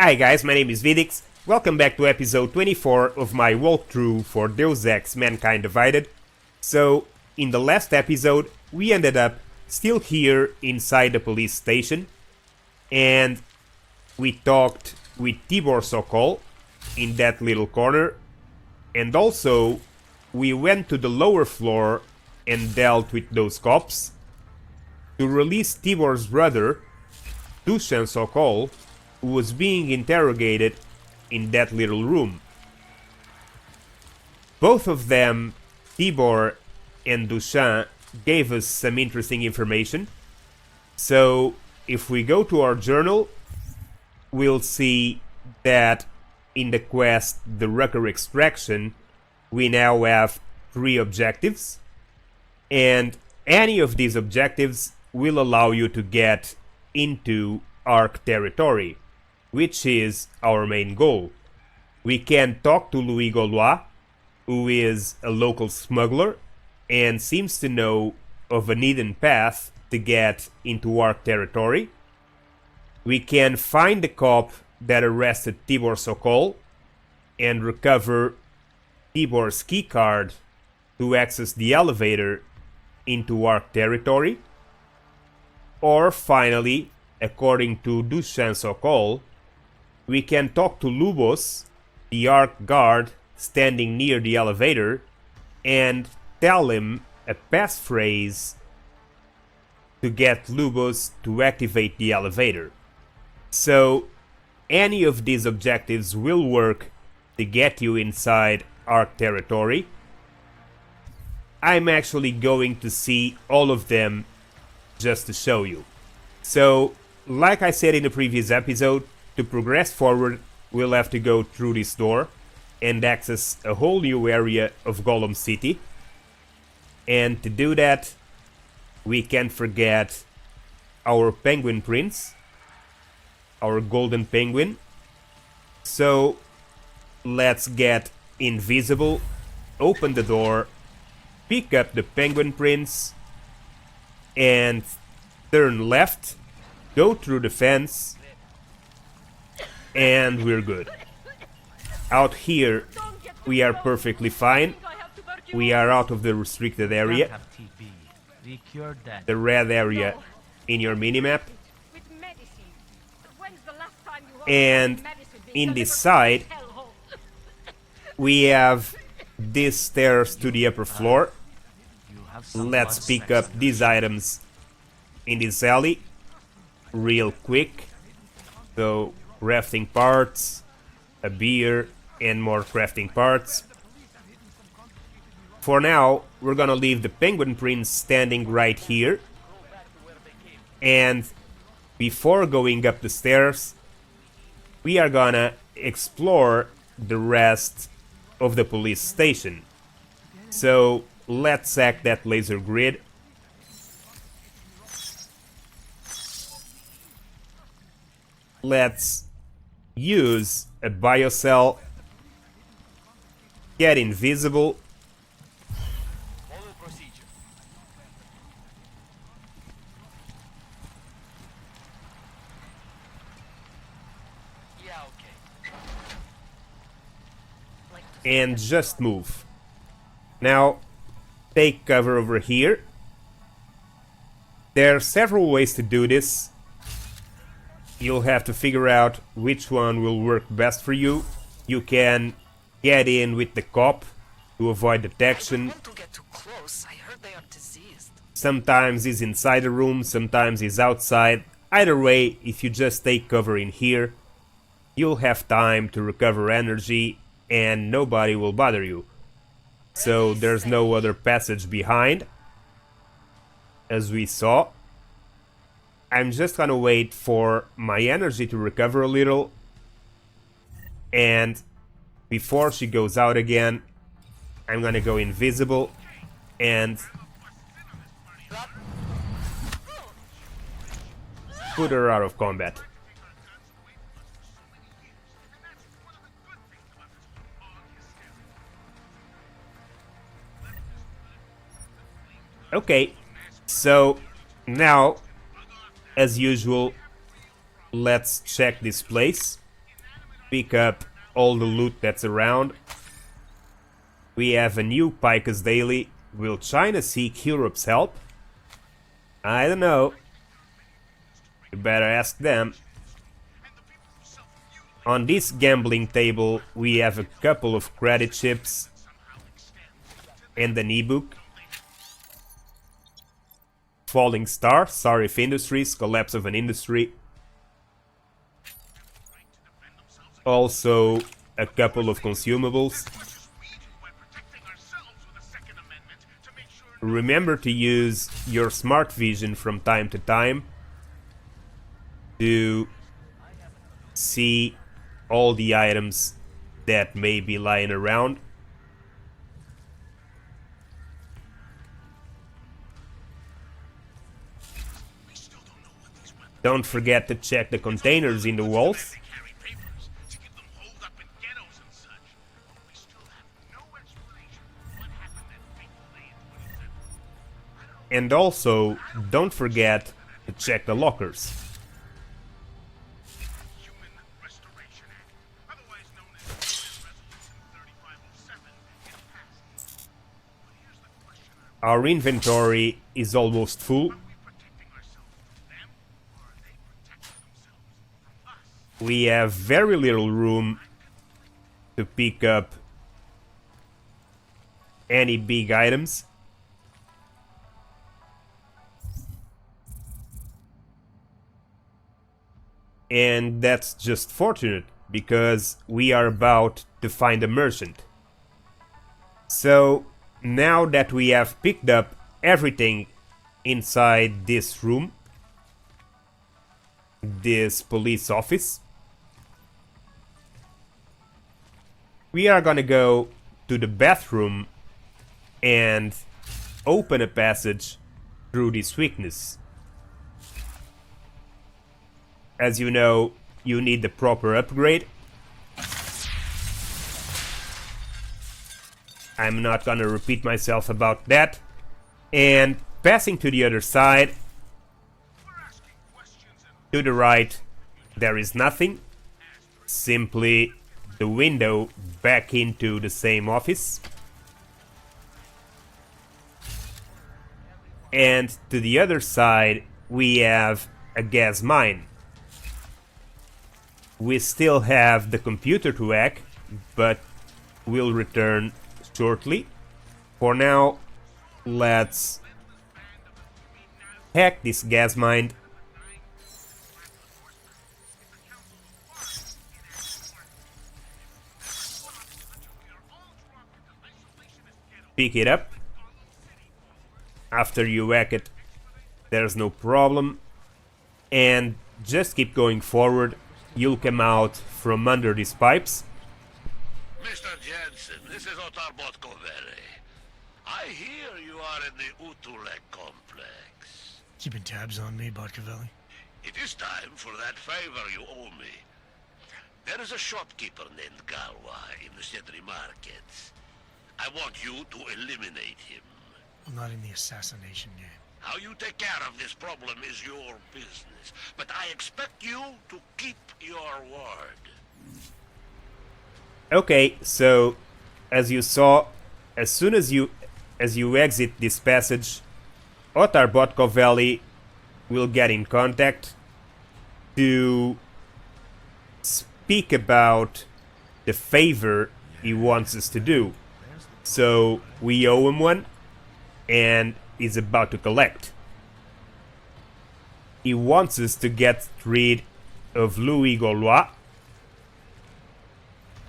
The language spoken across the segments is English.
Hi guys, my name is Vidiks. Welcome back to episode 24 of my walkthrough for Deus Ex Mankind Divided. So, in the last episode, we ended up still here inside the police station, and we talked with Tibor Sokol in that little corner, and also we went to the lower floor and dealt with those cops to release Tibor's brother, Dusan Sokol, who was being interrogated in that little room. Both of them, Tibor and Dusan, gave us some interesting information. So, if we go to our journal, we'll see that in the quest, the Rucker Extraction, we now have 3 objectives, and any of these objectives will allow you to get into Ark territory, which is our main goal. We can talk to Louis Gallois, who is a local smuggler and seems to know of an hidden path to get into Ark territory. We can find the cop that arrested Tibor Sokol and recover Tibor's keycard to access the elevator into Ark territory. Or finally, according to Dusan Sokol, we can talk to Lubos, the Ark guard standing near the elevator, and tell him a passphrase to get Lubos to activate the elevator. So, any of these objectives will work to get you inside Ark territory. I'm actually going to see all of them just to show you. So, like I said in the previous episode, to progress forward, we'll have to go through this door and access a whole new area of Golem City. And to do that, we can't forget our penguin prince, our golden penguin. So, let's get invisible, open the door, pick up the penguin prince, and turn left, go through the fence, and we're good. Out here, we are perfectly fine. We are out of the restricted area, the red area in your minimap. And in this side, we have these stairs to the upper floor. Let's pick up these items in this alley real quick. So, crafting parts, a beer, and more crafting parts. For now, we're gonna leave the penguin prince standing right here. And before going up the stairs, we are gonna explore the rest of the police station. So, let's hack that laser grid. Let's use a biocell, get invisible, and just move. Now, take cover over here. There are several ways to do this. You'll have to figure out which one will work best for you. You can get in with the cop to avoid detection. Sometimes he's inside the room, sometimes he's outside. Either way, if you just take cover in here, you'll have time to recover energy and nobody will bother you. So there's no other passage behind, as we saw. I'm just gonna wait for my energy to recover a little, and before she goes out again, I'm gonna go invisible and put her out of combat. Okay, so now, as usual, let's check this place. pick up all the loot that's around. We have a new Picus daily. Will China seek Europe's help? I don't know. You better ask them. On this gambling table, we have a couple of credit chips and an ebook. Falling Star, Sarif Industries, Collapse of an Industry. Also, a couple of consumables. Remember to use your smart vision from time to time to see all the items that may be lying around. Don't forget to check the containers in the walls. And also, don't forget to check the lockers. Our inventory is almost full. We have very little room to pick up any big items. And that's just fortunate, because we are about to find a merchant. So, now that we have picked up everything inside this room, this police office, we are gonna go to the bathroom and open a passage through this weakness. As you know, you need the proper upgrade. I'm not gonna repeat myself about that. And passing to the other side, to the right, there is nothing. Simply the window back into the same office. And to the other side, we have a gas mine. We still have the computer to hack, but we'll return shortly. For now, let's hack this gas mine. Pick it up. After you hack it, there's no problem. And just keep going forward. You'll come out from under these pipes. Mr. Jensen, this is Otar Botkovere. I hear you are in the Utulek complex. Keeping tabs on me, Botkovelli? It is time for that favor you owe me. There is a shopkeeper named Gallois in the city markets. I want you to eliminate him. I'm not in the assassination game. How you take care of this problem is your business, but I expect you to keep your word. Okay, so as you saw, as soon as you exit this passage, Otar Botkovelli will get in contact to speak about the favor he wants us to do. So we owe him one, and is about to collect. He wants us to get rid of Louis Gallois,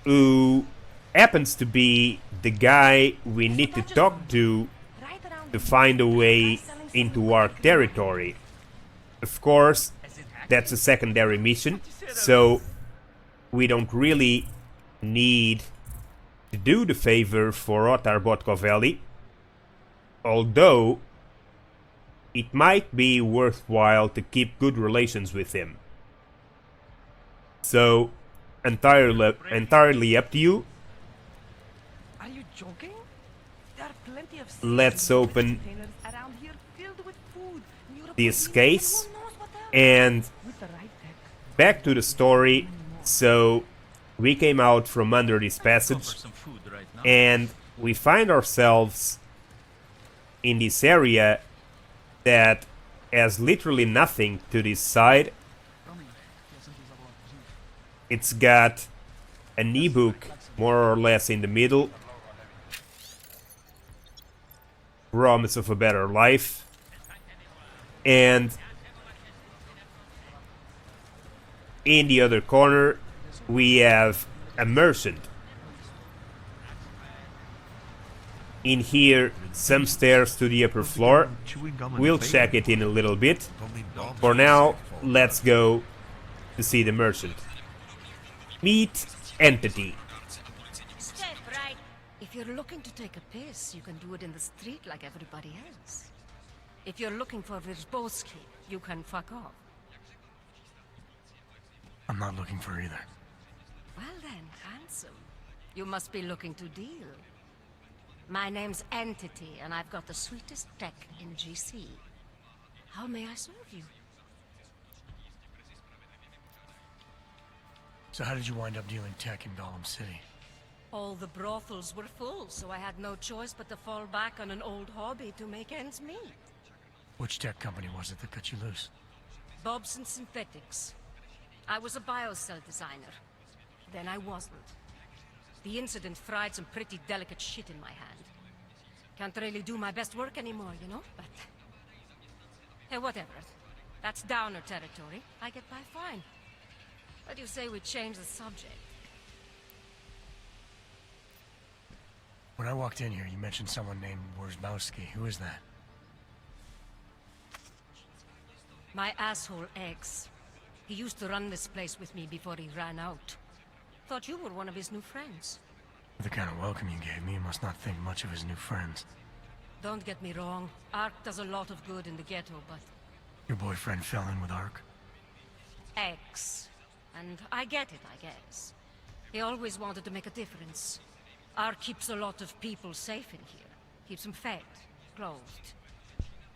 who happens to be the guy we need to talk to find a way into our territory. Of course, that's a secondary mission, so we don't really need to do the favor for Otar Botkovelli. Although, it might be worthwhile to keep good relations with him. So, entirely up to you. Are you joking? There are plenty of Let's open containers around here filled with food. this case and back to the story. So, we came out from under this passage, and we find ourselves in this area that has literally nothing to this side. It's got an ebook more or less in the middle. Promise of a better life. And in the other corner we have a merchant. In here, some stairs to the upper floor. We'll check it in a little bit. For now, let's go to see the merchant. Meet Entity. Step right. If you're looking to take a piss, you can do it in the street like everybody else. If you're looking for Virzboski, you can fuck off. I'm not looking for either. Well then, handsome. You must be looking to deal. My name's Entity, and I've got the sweetest tech in GC. How may I serve you? So how did you wind up dealing tech in Gollum City? All the brothels were full, so I had no choice but to fall back on an old hobby to make ends meet. Which tech company was it that cut you loose? Bob's and Synthetics. I was a biocell designer. Then I wasn't. The incident fried some pretty delicate shit in my hand. Can't really do my best work anymore, you know, but... Hey, whatever. That's downer territory. I get by fine. What do you say we change the subject? When I walked in here, you mentioned someone named Wierzbowski. Who is that? My asshole ex. He used to run this place with me before he ran out. Thought you were one of his new friends. The kind of welcome you gave me, you must not think much of his new friends. Don't get me wrong. Ark does a lot of good in the ghetto, but... Your boyfriend fell in with Ark? Ex. And I get it, I guess. He always wanted to make a difference. Ark keeps a lot of people safe in here. Keeps them fed, clothed.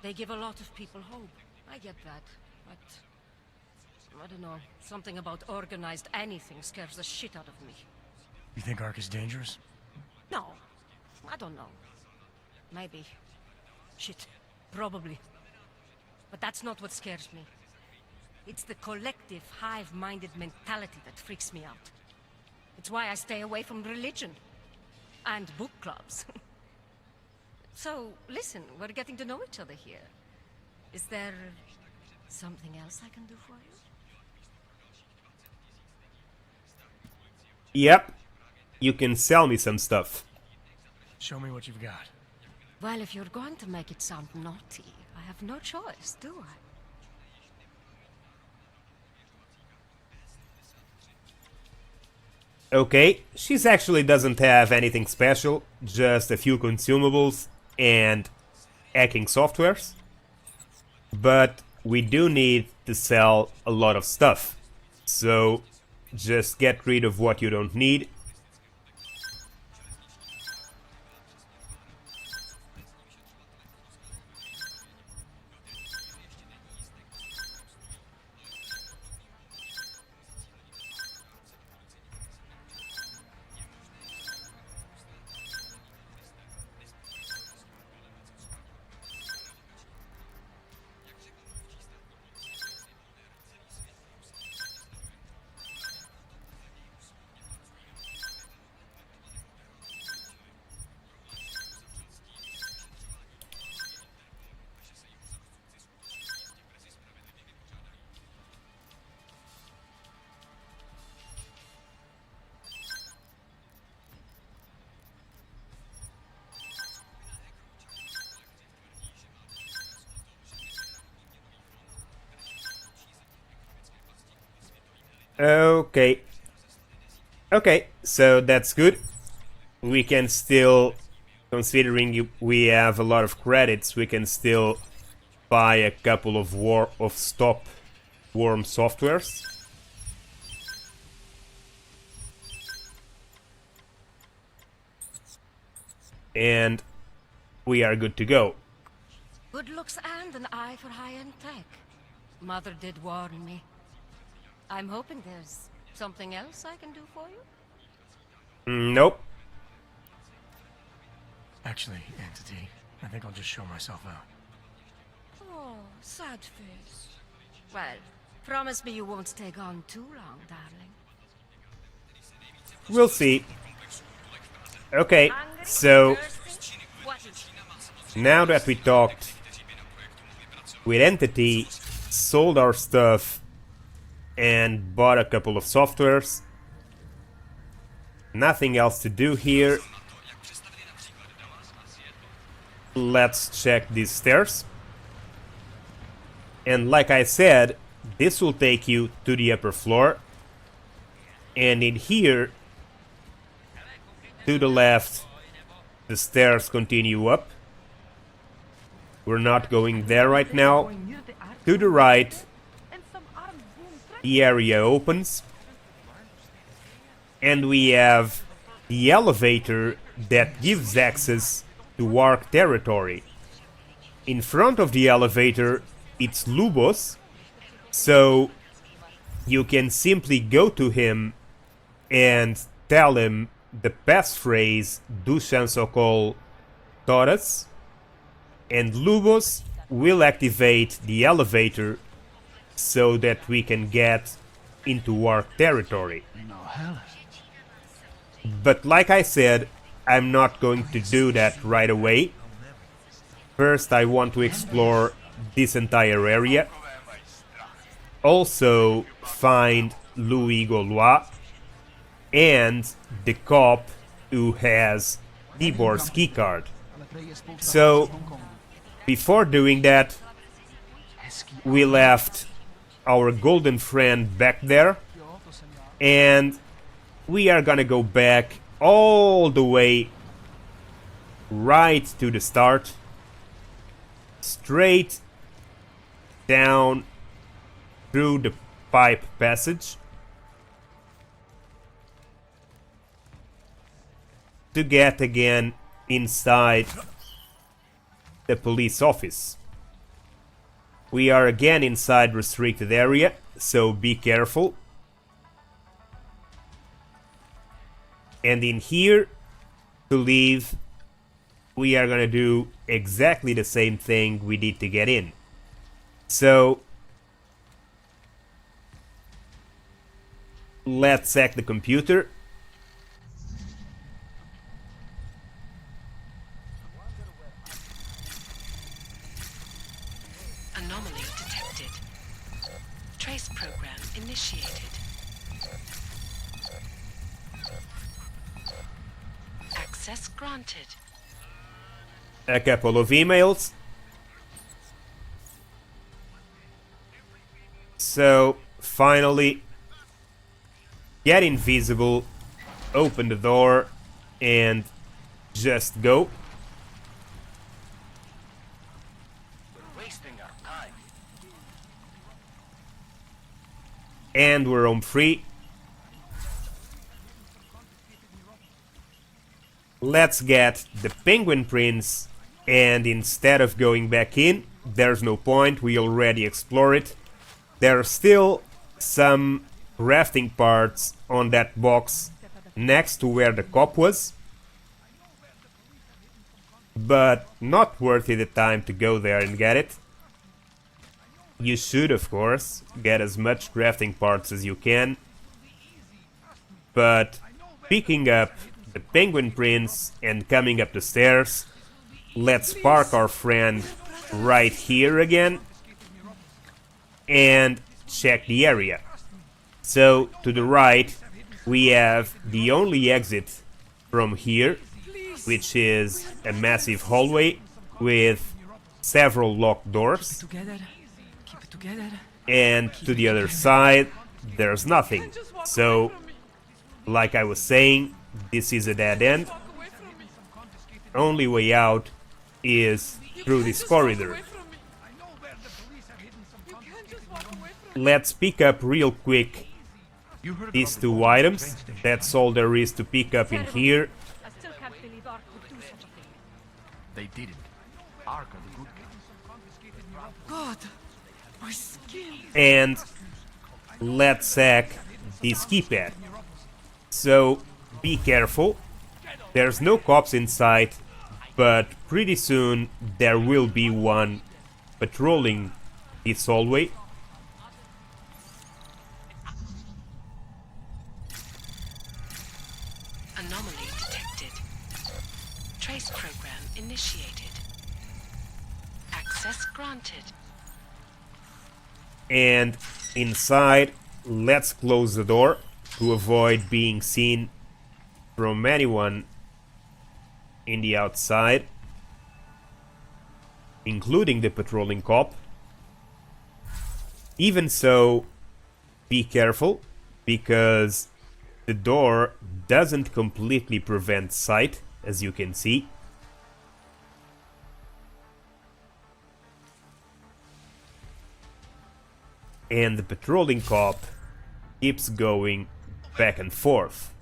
They give a lot of people hope. I get that, but... I don't know. Something about organized anything scares the shit out of me. You think Ark is dangerous? No. I don't know. Maybe. Shit. Probably. But that's not what scares me. It's the collective, hive-minded mentality that freaks me out. It's why I stay away from religion. And book clubs. So, listen, we're getting to know each other here. Is there... something else I can do for you? Yep. You can sell me some stuff. Show me what you've got. Well, if you're going to make it sound naughty, I have no choice, do I? Okay, she actually doesn't have anything special, just a few consumables and hacking softwares. But we do need to sell a lot of stuff. So just get rid of what you don't need. Okay. Okay, so that's good. We can still, considering we have a lot of credits, we can still buy a couple of stop worm softwares. And we are good to go. Good looks and an eye for high-end tech. Mother did warn me. I'm hoping there's Something else I can do for you? Nope. Actually, Entity, I think I'll just show myself out. Oh, sad face. Well, promise me you won't stay gone too long, darling. We'll see. Okay, so Thirsty? What is it? now that we talked with Entity, sold our stuff, and bought a couple of softwares, nothing else to do here. Let's check these stairs. And like I said, this will take you to the upper floor. And in here, to the left, the stairs continue up. We're not going there right now. To the right, the area opens. And we have the elevator that gives access to Ark territory. In front of the elevator, it's Lubos, so you can simply go to him and tell him the passphrase Dusan Sokol Toras, and Lubos will activate the elevator so that we can get into Ark territory. But like I said, I'm not going to do that right away. First, I want to explore this entire area. Also, find Louis Gallois and the cop who has Tibor's keycard. So, before doing that, we left our golden friend back there, and we are gonna go back all the way right to the start, straight down through the pipe passage to get again inside the police office. We are again inside restricted area, so be careful. And in here, to leave, we are gonna do exactly the same thing we did to get in. So, let's hack the computer. Anomaly detected. Trace program initiated. Access granted. A couple of emails. So, finally, get invisible, open the door, and just go. Wasting our time. And we're home free. Let's get the Penguin Prince, and instead of going back in, there's no point, we already explored it. There are still some crafting parts on that box next to where the cop was, but not worth it the time to go there and get it. You should, of course, get as much crafting parts as you can, but picking up the Penguin Prince and coming up the stairs, let's park our friend right here again and check the area. So, to the right, we have the only exit from here, which is a massive hallway with several locked doors. Keep it together. And to the other side, there's nothing. So, like I was saying, this is a dead end. Only way out is through this corridor. Let's pick up real quick these two items. That's all there is to pick up in here. I still can't believe Ark would do such a thing. They didn't. Ark are the good guys. God, my skin. And let's hack this keypad. So be careful. There's no cops in sight, but pretty soon there will be one patrolling this hallway. Anomaly detected. Trace program initiated. Access granted. And inside, let's close the door to avoid being seen from anyone in the outside, including the patrolling cop. Even so, be careful, because the door doesn't completely prevent sight, as you can see. And the patrolling cop keeps going back and forth.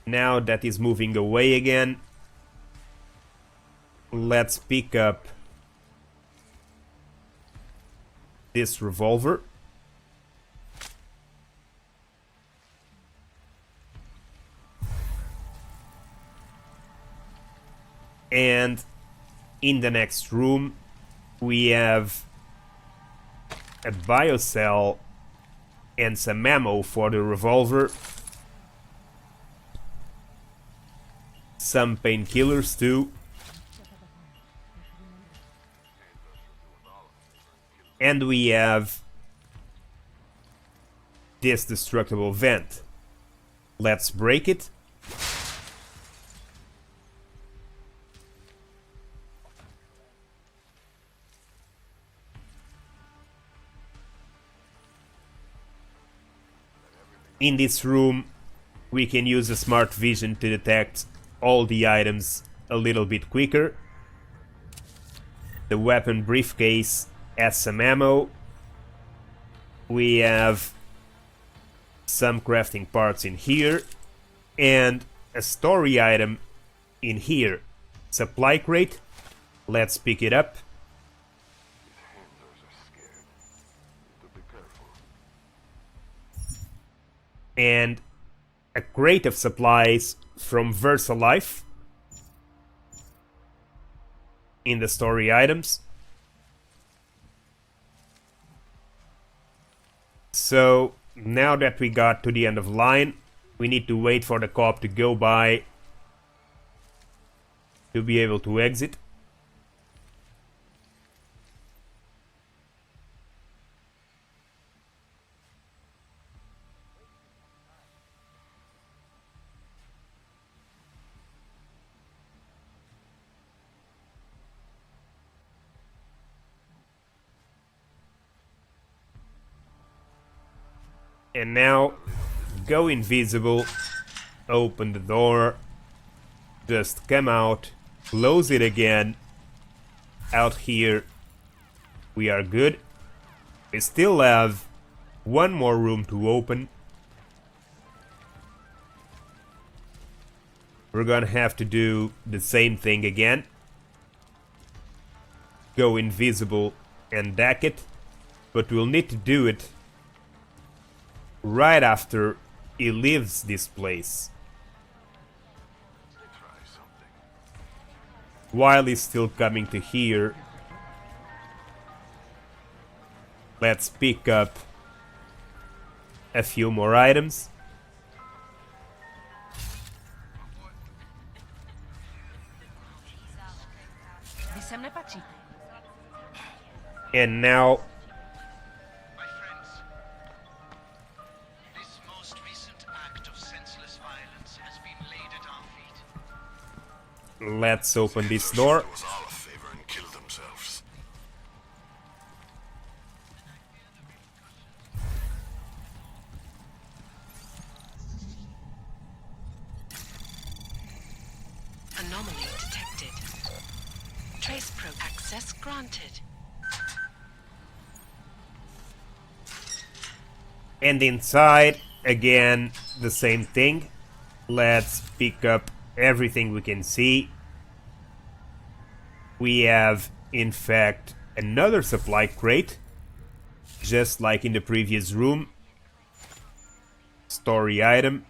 Now that is moving away again, let's pick up this revolver. And in the next room, we have a biocell and some ammo for the revolver. Some painkillers too. And we have this destructible vent. Let's break it. In this room, we can use a smart vision to detect all the items a little bit quicker. The weapon briefcase has some ammo. We have some crafting parts in here, and a story item in here. Supply crate. Let's pick it up. And a crate of supplies from VersaLife in the story items. So now that we got to the end of line, we need to wait for the cop to go by to be able to exit. And now, go invisible, open the door, just come out, close it again. Out here, we are good. We still have one more room to open. We're gonna have to do the same thing again. Go invisible and deck it, but we'll need to do it right after he leaves this place. While he's still coming to here, let's pick up a few more items. And now let's open this door. Anomaly detected. Trace probe access granted. And inside, again, the same thing. Let's pick up everything we can see. We have, in fact, another supply crate, just like in the previous room. Story item.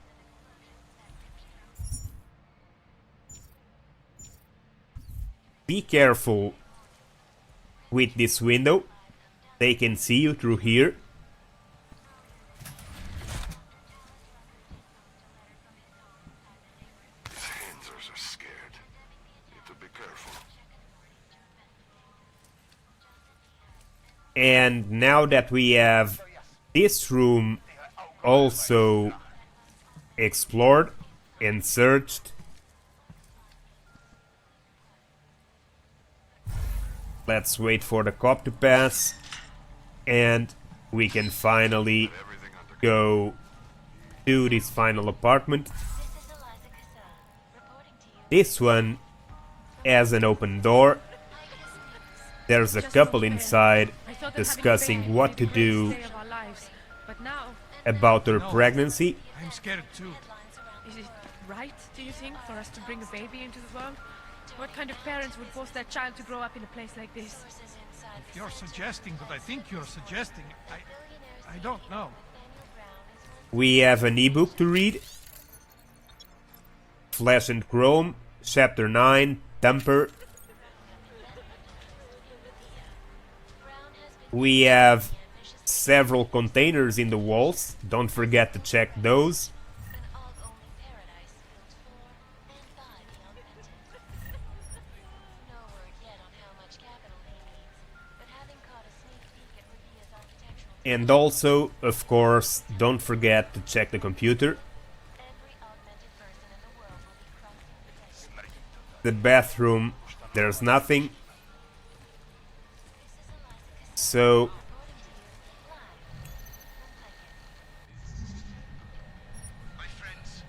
Be careful with this window. They can see you through here. These Hanzers are scared. Need to be careful. And now that we have this room also explored and searched, let's wait for the cop to pass, and we can finally go to this final apartment. This one has an open door. There's a couple inside discussing what to do about their pregnancy. I'm scared too. Is it right, do you think, for us to bring a baby into the world? What kind of parents would force their child to grow up in a place like this? If you're suggesting what I think you're suggesting, I don't know. We have an ebook to read. Flesh and Chrome, Chapter 9, Temper. We have several containers in the walls. Don't forget to check those. And also, of course, don't forget to check the computer. The bathroom, there's nothing. So My friends,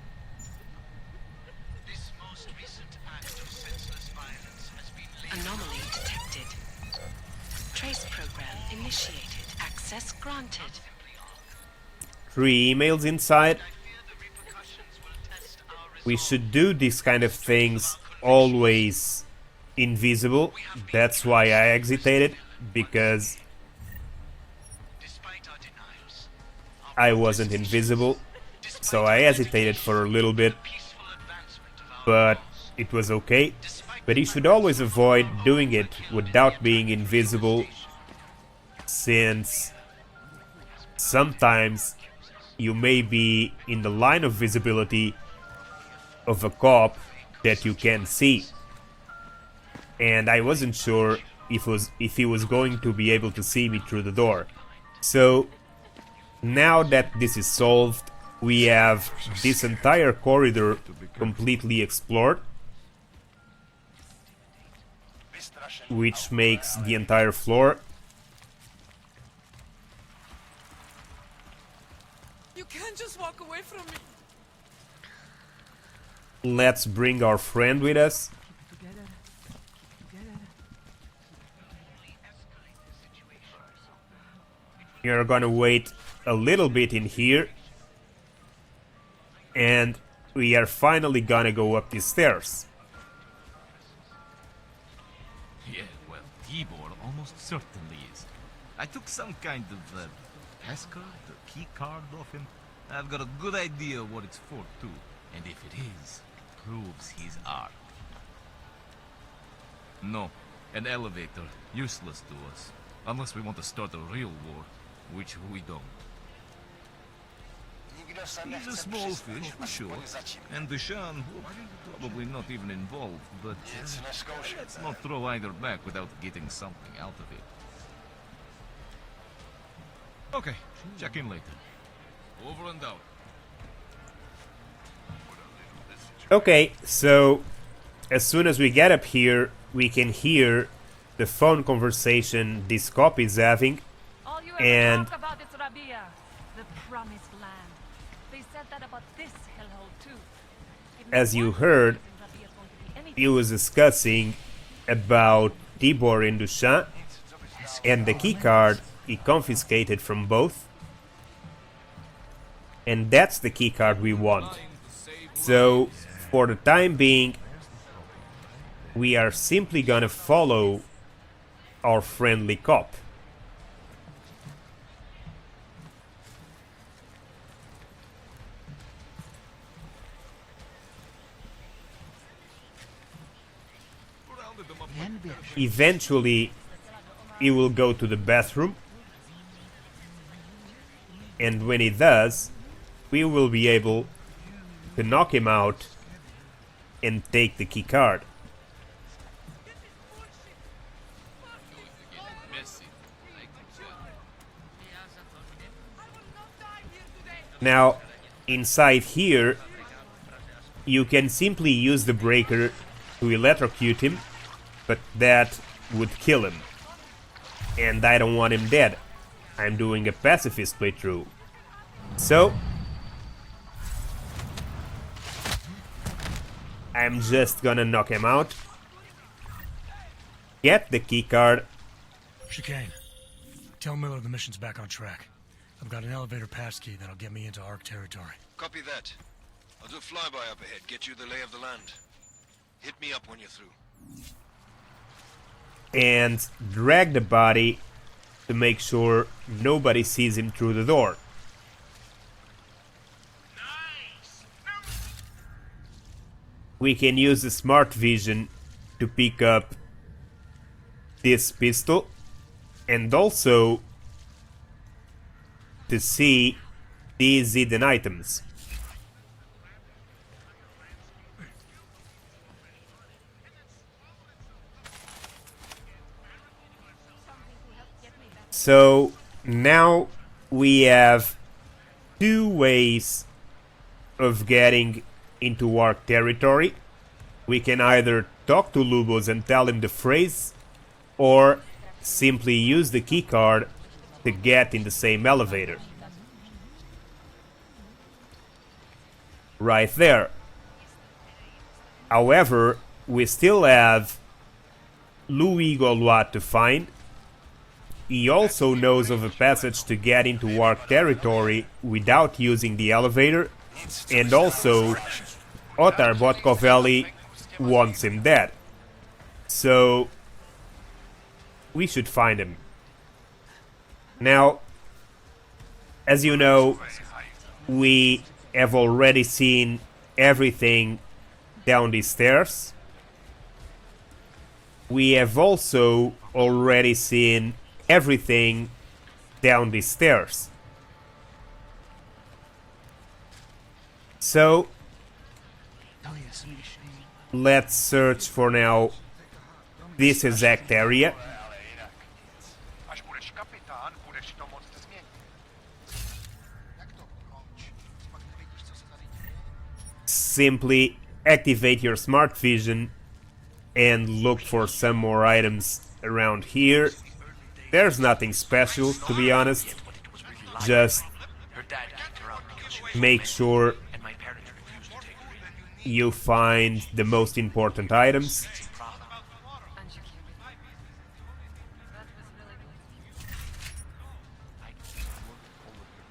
this most recent act of senseless violence has been laid. Anomaly detected. Trace program initiated. Access granted. 3 emails inside. We should do these kind of things always invisible. That's why I exited, because I wasn't invisible. So I hesitated for a little bit, but it was okay. But you should always avoid doing it without being invisible, since sometimes you may be in the line of visibility of a cop that you can see. And I wasn't sure if he was going to be able to see me through the door. So now that this is solved, we have this entire corridor completely explored, which makes the entire floor. You can't just walk away from me. Let's bring our friend with us. You're gonna wait a little bit in here, and we are finally gonna go up the stairs. Yeah, well, Tibor almost certainly is. I took some kind of passcode, the key card off him. I've got a good idea what it's for too. And if it is, proves he's armed. No, an elevator, useless to us. Unless we want to start a real war, which we don't. He's a small fish, for sure. And Deshaun, probably not even involved, but let's not throw either back without getting something out of it. Okay, check in later. Over and out. Okay, so as soon as we get up here, we can hear the phone conversation this cop is having. All you ever And talk about is Rabia, the promised land. They said that about this hellhole too. It as makes you one heard, reason Rabia's going to be anything. he was discussing about Tibor and Duchamp and the keycard he confiscated from both. And that's the keycard we want. So For the time being, we are simply gonna follow our friendly cop. Eventually, he will go to the bathroom, and when he does, we will be able to knock him out and take the key card. Now, inside here, you can simply use the breaker to electrocute him, but that would kill him. And I don't want him dead. I'm doing a pacifist playthrough. So, I'm just gonna knock him out, get the keycard. Chicane, tell Miller the mission's back on track. I've got an elevator passkey that'll get me into ARC territory. Copy that. I'll do a flyby up ahead, get you the lay of the land. Hit me up when you're through. And drag the body to make sure nobody sees him through the door. We can use the smart vision to pick up this pistol and also to see these hidden items. So now we have two ways of getting into ARC territory. We can either talk to Lubos and tell him the phrase, or simply use the keycard to get in the same elevator. Right there. However, we still have Louis Gallois to find. He also knows of a passage to get into ARC territory without using the elevator, and also Otar Botkovelli wants him dead. So we should find him. Now, as you know, we have already seen everything down these stairs. We have also already seen everything down these stairs. So let's search for now this exact area. Simply activate your smart vision and look for some more items around here. There's nothing special, to be honest. Just make sure you find the most important items.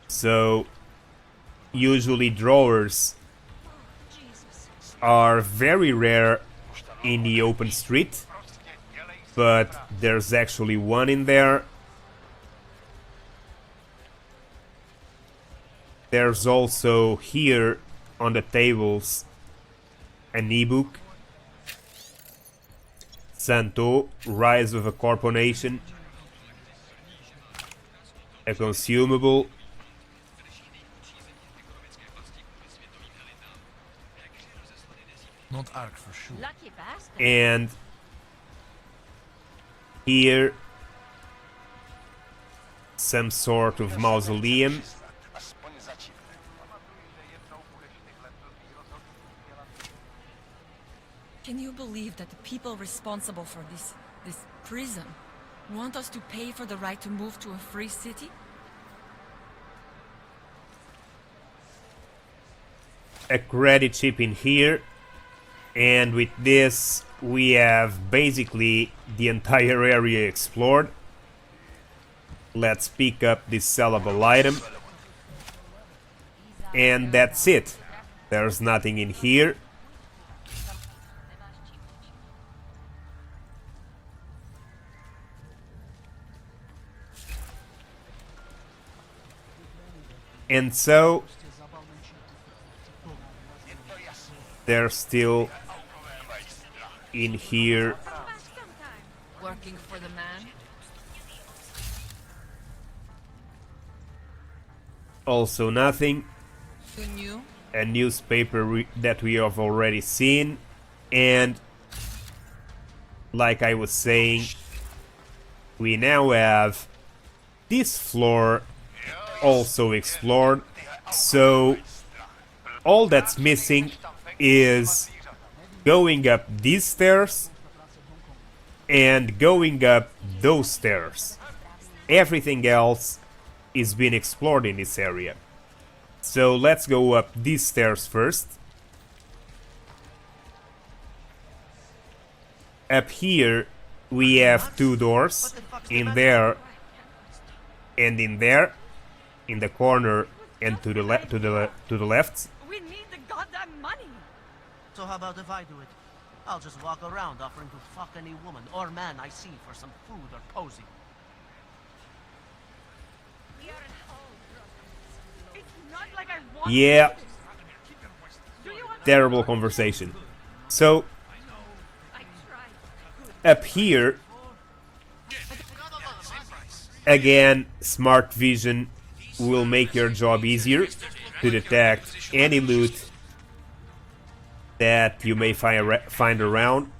So, usually drawers are very rare in the open street, but there's actually one in there. There's also here on the tables an ebook, Santo, Rise of a Corporation, a consumable, Not ARC for sure. Lucky bastard. and here some sort of mausoleum. Can you believe that the people responsible for this prison want us to pay for the right to move to a free city? A credit chip in here, and with this we have basically the entire area explored. Let's pick up this sellable item, and that's it. There's nothing in here. And so they're still in here. Working for the man? Also nothing. Who knew? A newspaper that we have already seen. And like I was saying, we now have this floor also explored. So all that's missing is going up these stairs and going up those stairs. Everything else is being explored in this area. So let's go up these stairs first. Up here we have two doors, in there and in there, in the corner and to the left. We need the goddamn money. So how about if I do it? I'll just walk around offering to fuck any woman or man I see for some food or posing. It's not like I want Yeah, Do you want terrible conversation. So up here, again, smart vision will make your job easier to detect any loot that you may find around.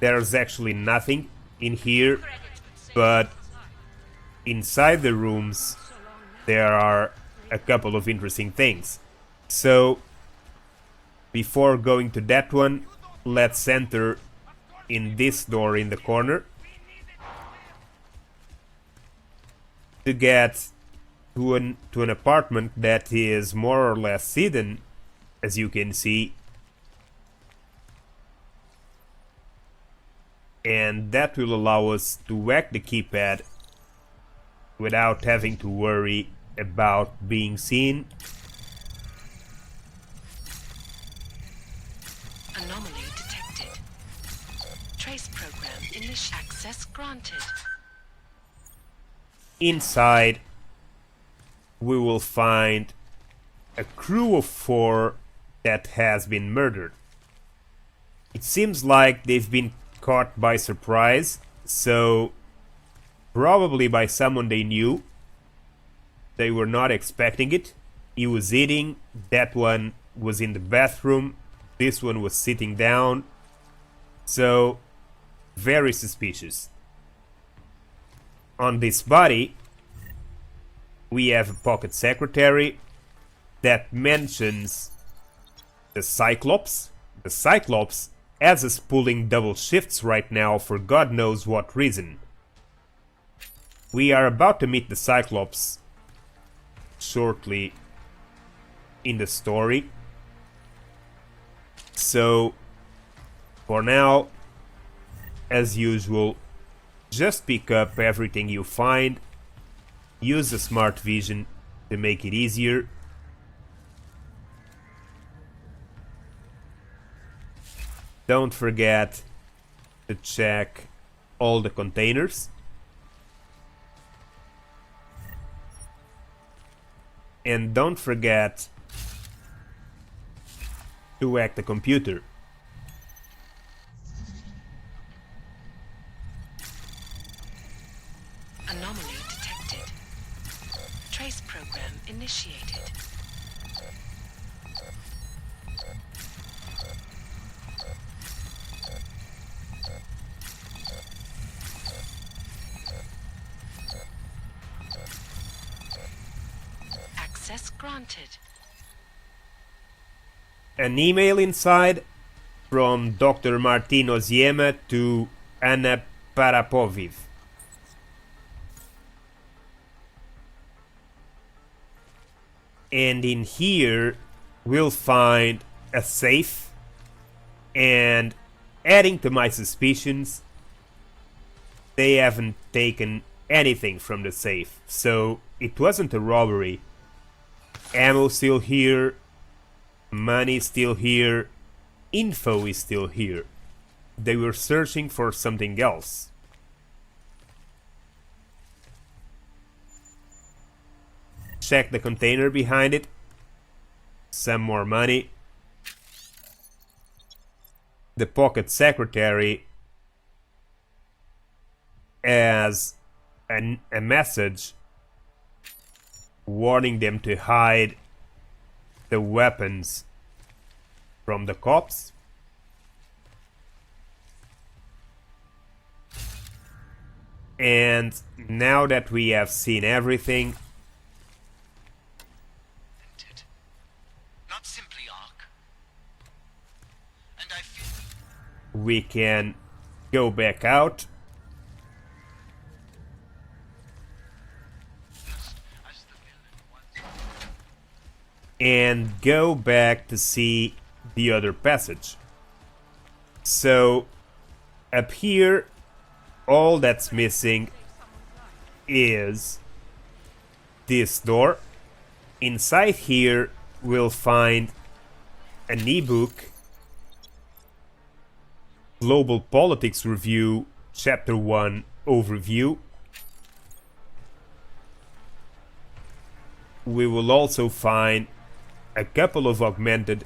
There's actually nothing in here, but inside the rooms there are a couple of interesting things. So before going to that one, let's enter in this door in the corner to get to an apartment that is more or less hidden, as you can see, and that will allow us to whack the keypad without having to worry about being seen. Anomaly detected. Trace program initial access granted. Inside we will find a crew of 4 that has been murdered. It seems like they've been caught by surprise, so probably by someone they knew. They were not expecting it. He was eating, that one was in the bathroom, this one was sitting down, so very suspicious. On this body we have a pocket secretary that mentions the Cyclops. The Cyclops has us pulling double shifts right now for God knows what reason. We are about to meet the Cyclops shortly in the story. So for now, as usual, just pick up everything you find. Use the smart vision to make it easier. Don't forget to check all the containers. And don't forget to hack the computer. Anomaly detected. Trace program initiated. Access granted. An email inside from Dr. Martin Oziema to Anna Parapoviv. And in here we'll find a safe, and adding to my suspicions, they haven't taken anything from the safe, so it wasn't a robbery. Ammo still here, money still here, info is still here. They were searching for something else. check the container behind it. Some more money. The pocket secretary has a message warning them to hide the weapons from the cops. And now that we have seen everything, Not simply Ark. And I feel we can go back out and go back to see the other passage. So up here, all that's missing is this door. Inside here we'll find an ebook, Global Politics Review, Chapter 1 Overview. We will also find a couple of augmented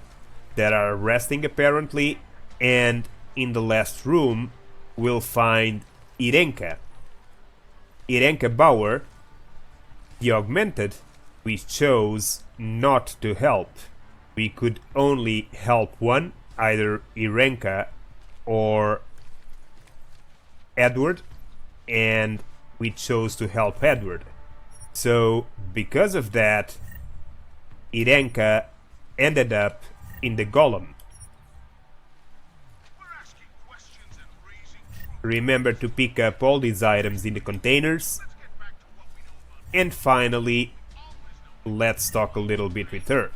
that are resting apparently, and in the last room we'll find Irenka Bauer, the augmented we chose not to help. We could only help one, either Irenka or Edward, and we chose to help Edward. So because of that, Irenka ended up in the golem. Remember to pick up all these items in the containers. And finally, let's talk a little bit with her.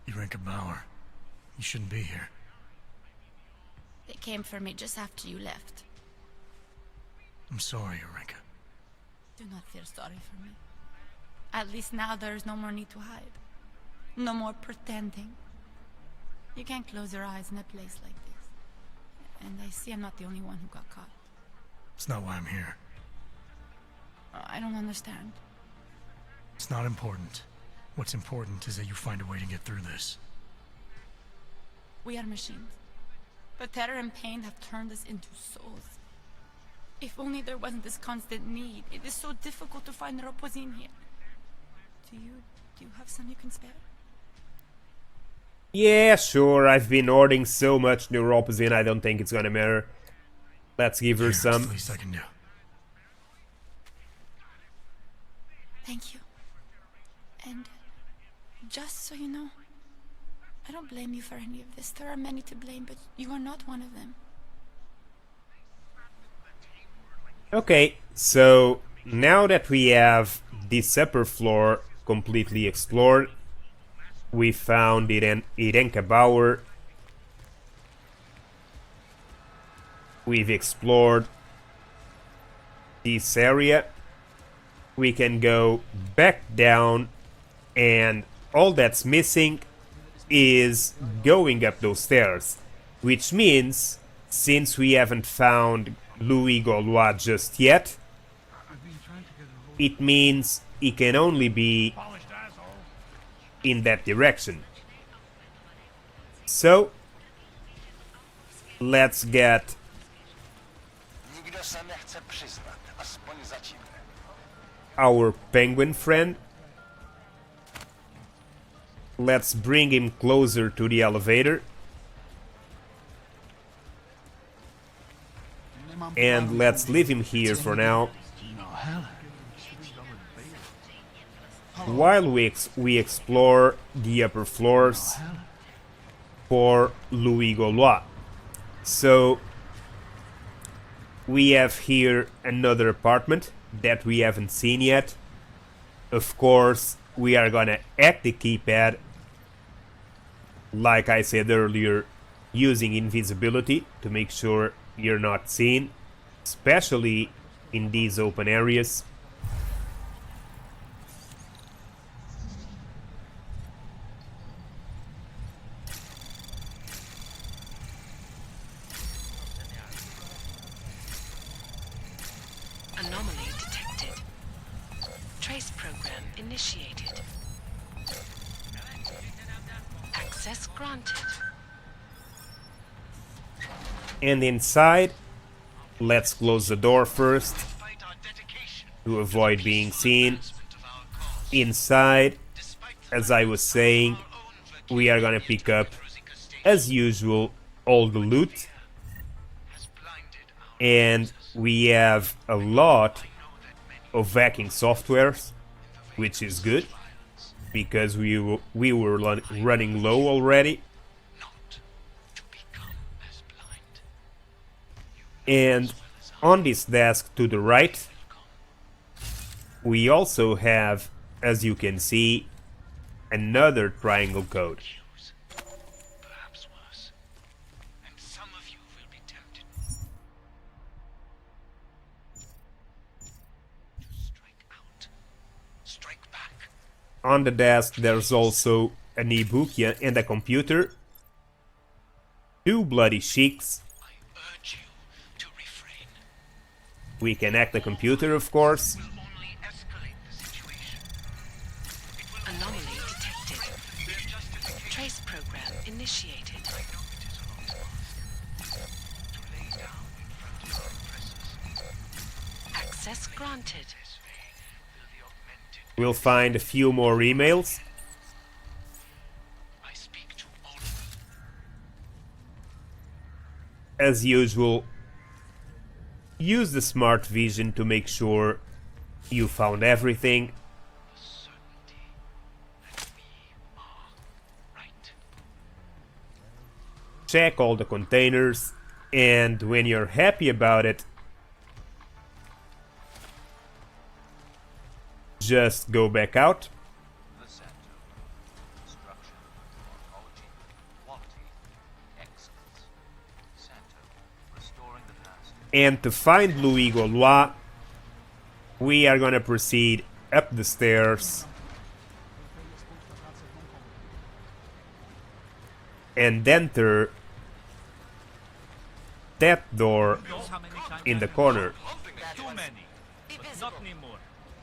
Urenka Bauer, you shouldn't be here. They came for me just after you left. I'm sorry, Urenka. Do not feel sorry for me. At least now there is no more need to hide. No more pretending. You can't close your eyes in a place like this. And I see I'm not the only one who got caught. It's not why I'm here. I don't understand. It's not important. What's important is that you find a way to get through this. We are machines. But terror and pain have turned us into souls. If only there wasn't this constant need. It is so difficult to find Roposin here. Do you have some you can spare? Yeah, sure, I've been hoarding so much neuroposin, I don't think it's gonna matter. Let's give her Here, some. it's the least I can do. Thank you. And just so you know, I don't blame you for any of this. There are many to blame, but you are not one of them. Okay, so now that we have this upper floor completely explored, we found Irenka Bauer. We've explored this area. We can go back down, and all that's missing is going up those stairs. Which means, since we haven't found Louis Gallois just yet, it means he can only be in that direction. So, let's get our penguin friend. Let's bring him closer to the elevator. And let's leave him here for now. While we explore the upper floors for Louis Gallois. So, we have here another apartment that we haven't seen yet. Of course, we are gonna hack the keypad, like I said earlier, using invisibility to make sure you're not seen, especially in these open areas. Access granted. And inside, let's close the door first to avoid being seen. Inside, as I was saying, we are gonna pick up, as usual, all the loot. And we have a lot of hacking softwares, which is good, because we were running low already. And on this desk to the right, we also have, as you can see, another triangle code. Perhaps worse. And some of you will be tempted to strike out. Strike back. On the desk there's also an ebook and a computer, 2 bloody sheiks. We can hack the computer, of course. Anomaly detected. Trace program initiated. Access granted. We'll find a few more emails. As usual, use the smart vision to make sure you found everything. Check all the containers, and when you're happy about it, just go back out. And to find Louis Gallois, we are gonna proceed up the stairs and enter that door in the corner.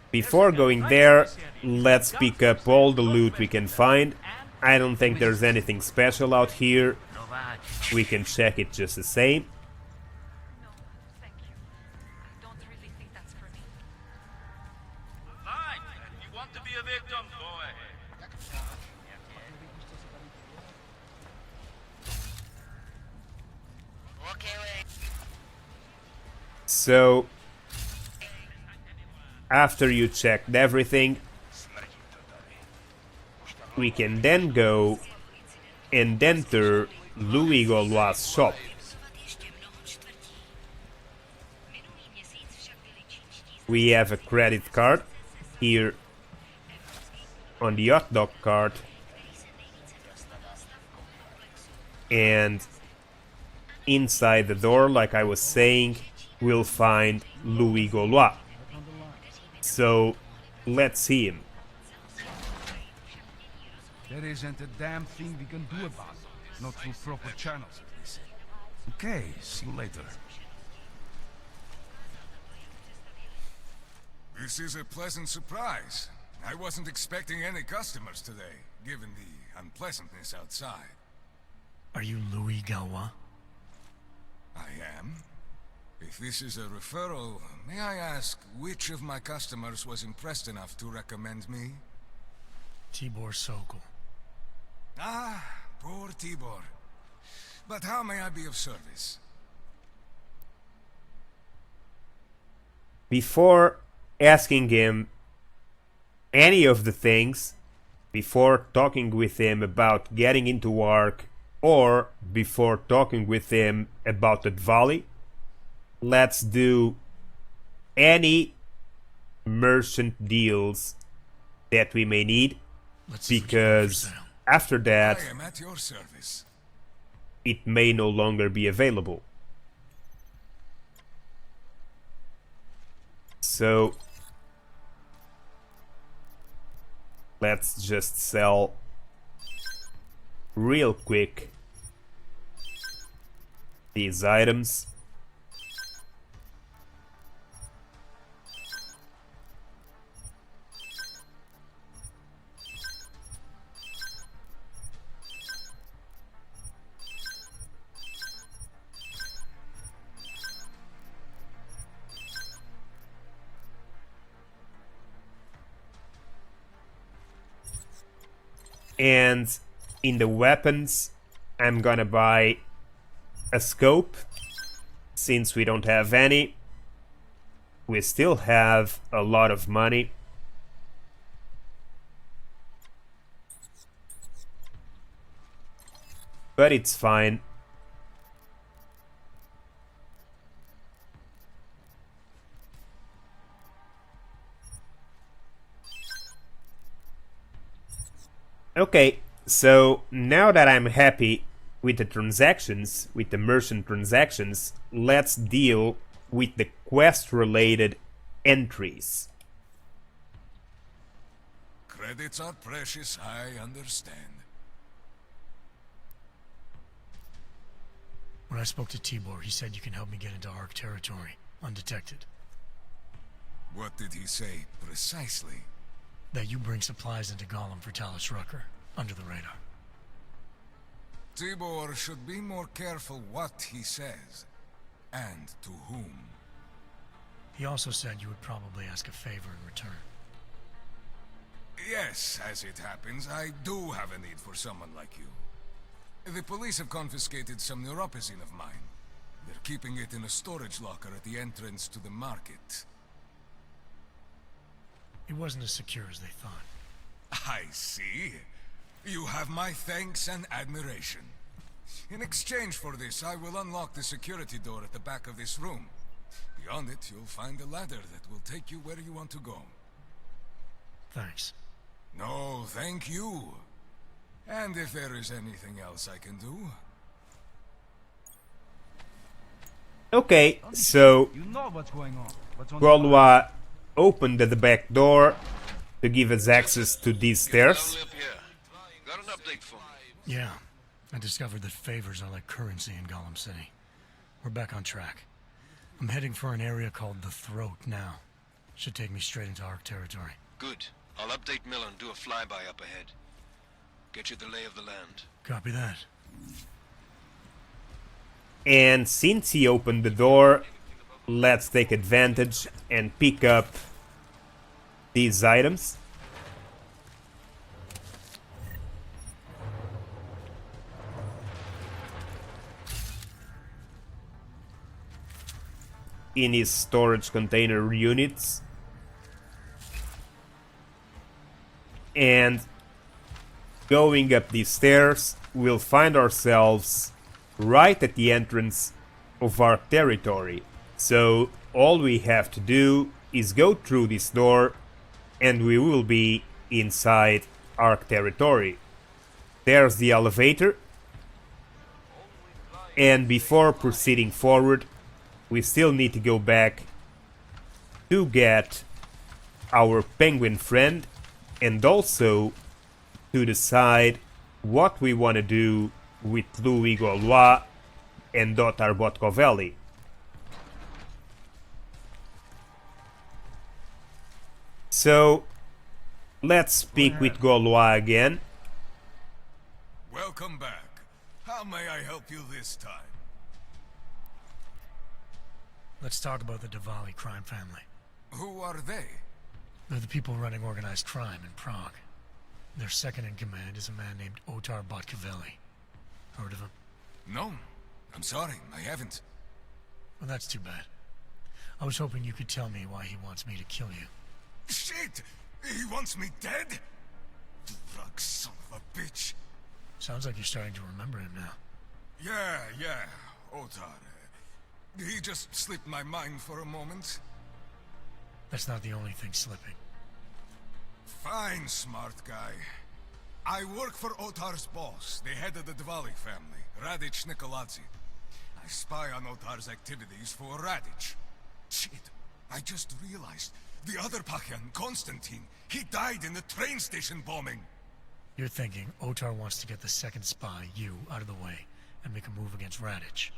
Before going there, let's pick up all the loot we can find. I don't think there's anything special out here. We can check it just the same. So, after you checked everything, we can then go and enter Louis Gallois' shop. We have a credit card here on the hot dog cart, and inside the door, like I was saying, we'll find Louis Gallois. So, let's see him. There isn't a damn thing we can do about it. Not through proper channels, they say. Okay, see you later. This is a pleasant surprise. I wasn't expecting any customers today, given the unpleasantness outside. Are you Louis Gallois? I am. If this is a referral, may I ask which of my customers was impressed enough to recommend me? Tibor Sokol. Ah, poor Tibor. But how may I be of service? Before asking him any of the things, before talking with him about getting into work, or before talking with him about the Valley, let's do any merchant deals that we may need, because after that, I am at your service. It may no longer be available. So let's just sell real quick these items. And in the weapons, I'm gonna buy a scope, since we don't have any. We still have a lot of money. But it's fine. Okay, so now that I'm happy with the transactions, with the merchant transactions, let's deal with the quest-related entries. Credits are precious, I understand. When I spoke to Tibor, he said you can help me get into Ark territory, undetected. What did he say, precisely? That you bring supplies into Gollum for Talus Rucker, under the radar. Tibor should be more careful what he says, and to whom. He also said you would probably ask a favor in return. Yes, as it happens, I do have a need for someone like you. The police have confiscated some neuropozyne of mine. They're keeping it in a storage locker at the entrance to the market. It wasn't as secure as they thought. I see. You have my thanks and admiration. In exchange for this, I will unlock the security door at the back of this room. Beyond it, you'll find a ladder that will take you where you want to go. Thanks. No, thank you. And if there is anything else I can do... Okay, so You know what's going on. Gallois opened the back door to give us access to these stairs. Got an update for me. Yeah, I discovered that favors are like currency in Gollum City. We're back on track. I'm heading for an area called the Throat now. Should take me straight into Ark territory. Good. I'll update Miller and do a flyby up ahead. Get you the lay of the land. Copy that. And since he opened the door, let's take advantage and pick up these items. In his storage container units. And going up these stairs, we'll find ourselves right at the entrance of our territory. So all we have to do is go through this door and we will be inside Ark territory. There's the elevator. And before proceeding forward, we still need to go back to get our penguin friend and also to decide what we want to do with Louis Gallois and Dotar Botkovelli. So, let's speak with Gallois again. Welcome back. How may I help you this time? Let's talk about the Diwali crime family. Who are they? They're the people running organized crime in Prague. Their second in command is a man named Otar Botkovelli. Heard of him? No. I'm sorry, I haven't. Well, that's too bad. I was hoping you could tell me why he wants me to kill you. Shit! He wants me dead? Drug son of a bitch. Sounds like you're starting to remember him now. Yeah, Otar. He just slipped my mind for a moment. That's not the only thing slipping. Fine, smart guy. I work for Otar's boss, the head of the Diwali family, Radic Nikoladze. I spy on Otar's activities for Radic. Shit, I just realized. The other Pakyan, Konstantin, he died in the train station bombing. You're thinking Otar wants to get the second spy, you, out of the way, and make a move against Radic.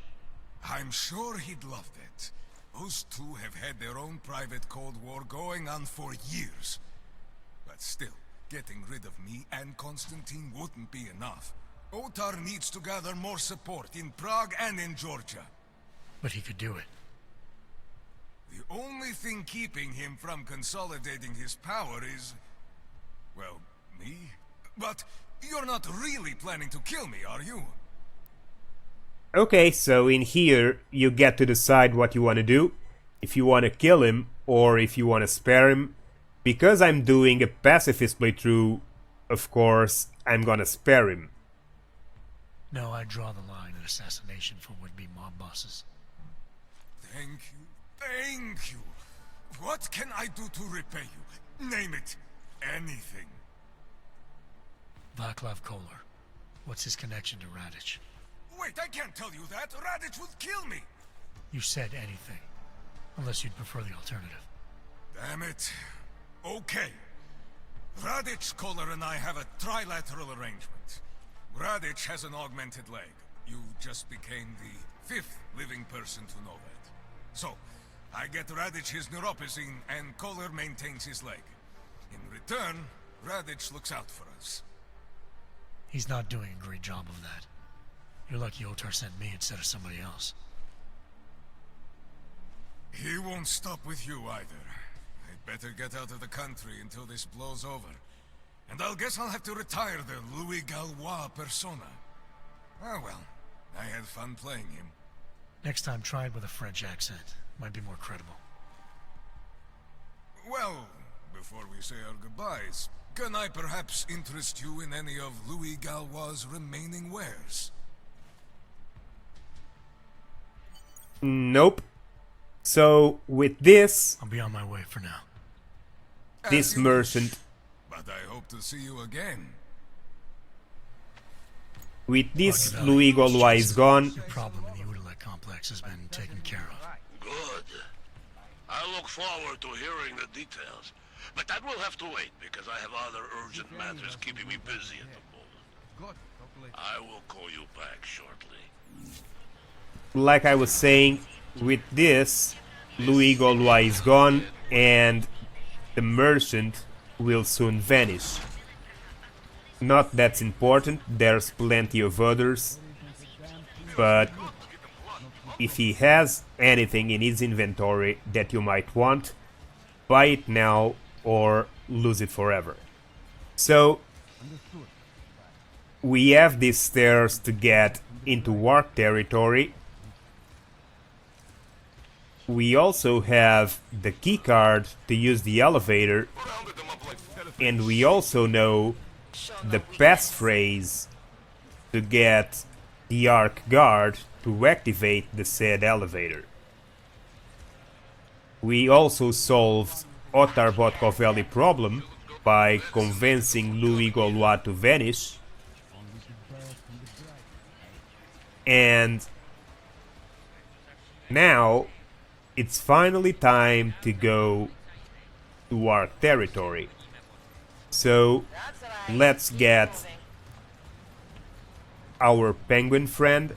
I'm sure he'd love that. Those two have had their own private Cold War going on for years. But still, getting rid of me and Konstantin wouldn't be enough. Otar needs to gather more support in Prague and in Georgia. But he could do it. The only thing keeping him from consolidating his power is... well, me? But You're not really planning to kill me, are you? Okay, so in here you get to decide what you want to do. If you want to kill him or if you want to spare him. Because I'm doing a pacifist playthrough, of course, I'm gonna spare him. No, I draw the line at assassination for would-be mob bosses. Thank you. Thank you. What can I do to repay you? Name it. Anything. Vaclav Kolar. What's his connection to Radic? Wait, I can't tell you that. Radic would kill me. You said anything. Unless you'd prefer the alternative. Damn it. Okay. Radic, Kolar, and I have a trilateral arrangement. Radic has an augmented leg. You just became the 5th living person to know that. So, I get Radic his neuropathy, and Kolar maintains his leg. In return, Radic looks out for us. He's not doing a great job of that. You're lucky Otar sent me instead of somebody else. He won't stop with you either. I'd better get out of the country until this blows over. And I'll guess I'll have to retire the Louis Gallois persona. Ah well, I had fun playing him. Next time try it with a French accent. Might be more credible. Well, before we say our goodbyes, can I perhaps interest you in any of Louis Gallois' remaining wares? Nope. So, with this... I'll be on my way for now. This merchant... But I hope to see you again. With this, Louis Gallois is gone. Your problem in the Utulek complex has been taken care of. Good. I look forward to hearing the details. But that will have to wait, because I have other urgent matters keeping me busy at the moment. I will call you back shortly. Like I was saying, with this, Louis Gallois is gone, and the merchant will soon vanish. Not that's important, there's plenty of others, but if he has anything in his inventory that you might want, buy it now or lose it forever. So, we have these stairs to get into Wark territory. We also have the keycard to use the elevator, and we also know the passphrase to get the Ark Guard to activate the said elevator. We also solved Otar Botkovelli problem by convincing Louis Gallois to vanish, and now it's finally time to go to our territory. So let's get our penguin friend.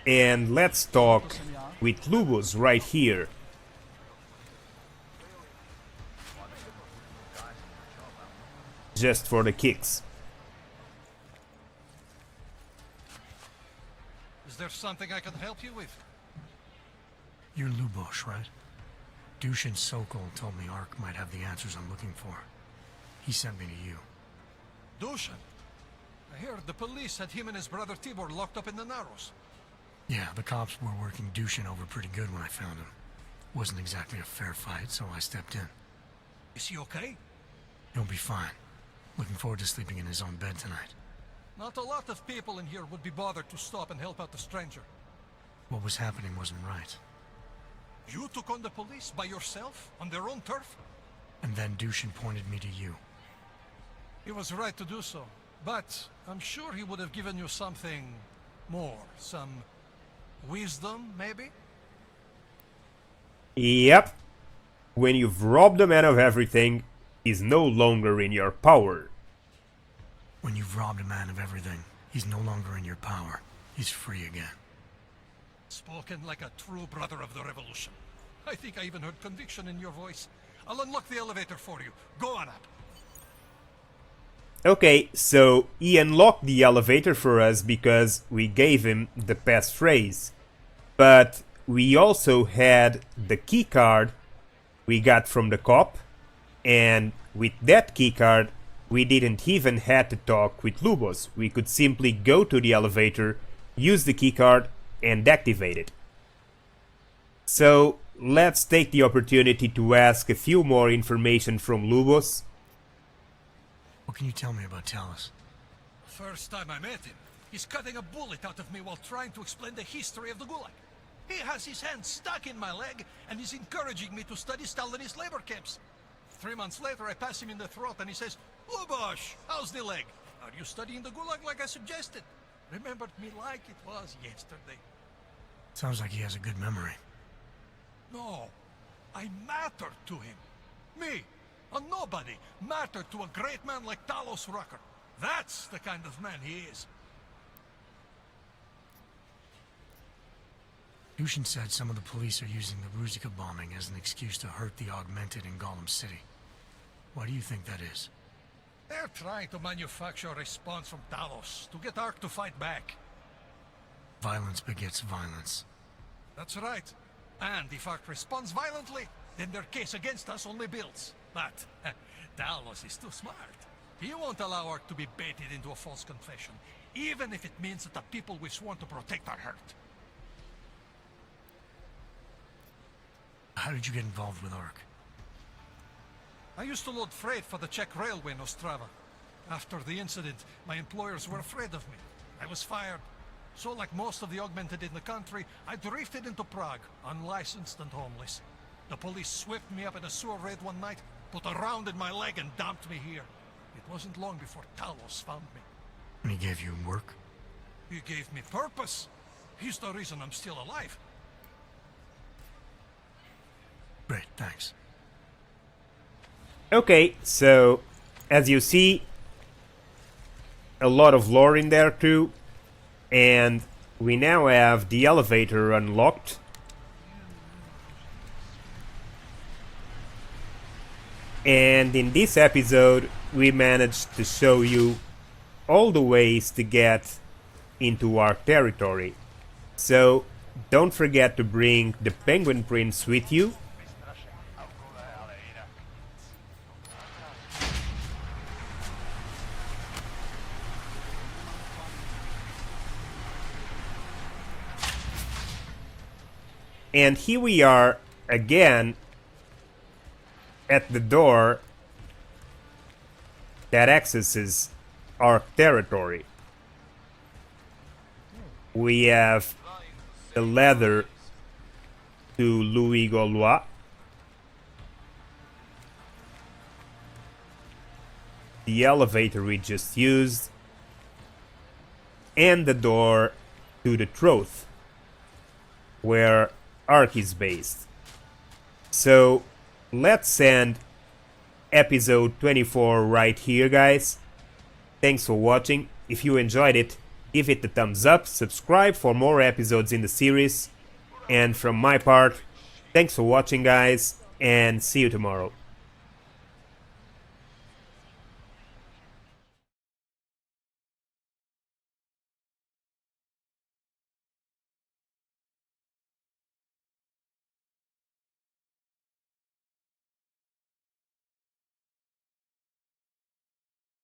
And let's talk with Lubos right here. Just for the kicks. Is there something I can help you with? You're Lubos, right? Dushin Sokol told me Ark might have the answers I'm looking for. He sent me to you. Dushin? I heard the police had him and his brother Tibor locked up in the Narrows. Yeah, the cops were working Dushin over pretty good when I found him. Wasn't exactly a fair fight, so I stepped in. Is he okay? He'll be fine. Looking forward to sleeping in his own bed tonight. Not a lot of people in here would be bothered to stop and help out the stranger. What was happening wasn't right. You took on the police by yourself, on their own turf? And then Dushin pointed me to you. He was right to do so, but I'm sure he would have given you something more. Some wisdom, maybe? Yep. When you've robbed a man of everything, he's no longer in your power. When you've robbed a man of everything, he's no longer in your power. He's free again. Spoken like a true brother of the revolution. I think I even heard conviction in your voice. I'll unlock the elevator for you. Go on up. Okay, so he unlocked the elevator for us because we gave him the passphrase. but we also had the keycard we got from the cop, and with that keycard we didn't even have to talk with Lubos. We could simply go to the elevator, use the keycard, and activate it. So let's take the opportunity to ask a few more information from Lubos. What can you tell me about Talus? First time I met him, he's cutting a bullet out of me while trying to explain the history of the Gulag. He has his hand stuck in my leg and is encouraging me to study Stalinist labor camps. 3 months later, I pass him in the throat and he says, "Lubos, how's the leg? Are you studying the Gulag like I suggested?" Remembered me like it was yesterday. Sounds like he has a good memory. No, I mattered to him. Me, a nobody, mattered to a great man like Talos Rucker. That's the kind of man he is. Yushin said some of the police are using the Ruzika bombing as an excuse to hurt the Augmented in Gollum City. Why do you think that is? They're trying to manufacture a response from Talos to get Ark to fight back. Violence begets violence. That's right. And if Ark responds violently, then their case against us only builds. But Talos is too smart. He won't allow Ark to be baited into a false confession, even if it means that the people we've sworn to protect are hurt. How did you get involved with Ark? I used to load freight for the Czech railway in Ostrava. After the incident, my employers were afraid of me. I was fired. So like most of the Augmented in the country, I drifted into Prague, unlicensed and homeless. The police swept me up in a sewer raid one night, put a round in my leg and dumped me here. It wasn't long before Talos found me. And he gave you work? He gave me purpose. He's the reason I'm still alive. Great, thanks. Okay, so as you see, a lot of lore in there too, and we now have the elevator unlocked. And in this episode, we managed to show you all the ways to get into our territory. So don't forget to bring the Penguin Prince with you. And here we are again at the door that accesses our territory. We have the ladder to Louis Gallois. The elevator we just used. And the door to the Troth, where Ark is based. So let's end episode 24 right here, guys. Thanks for watching. If you enjoyed it, give it a thumbs up, subscribe for more episodes in the series, and from my part, thanks for watching, guys, and see you tomorrow.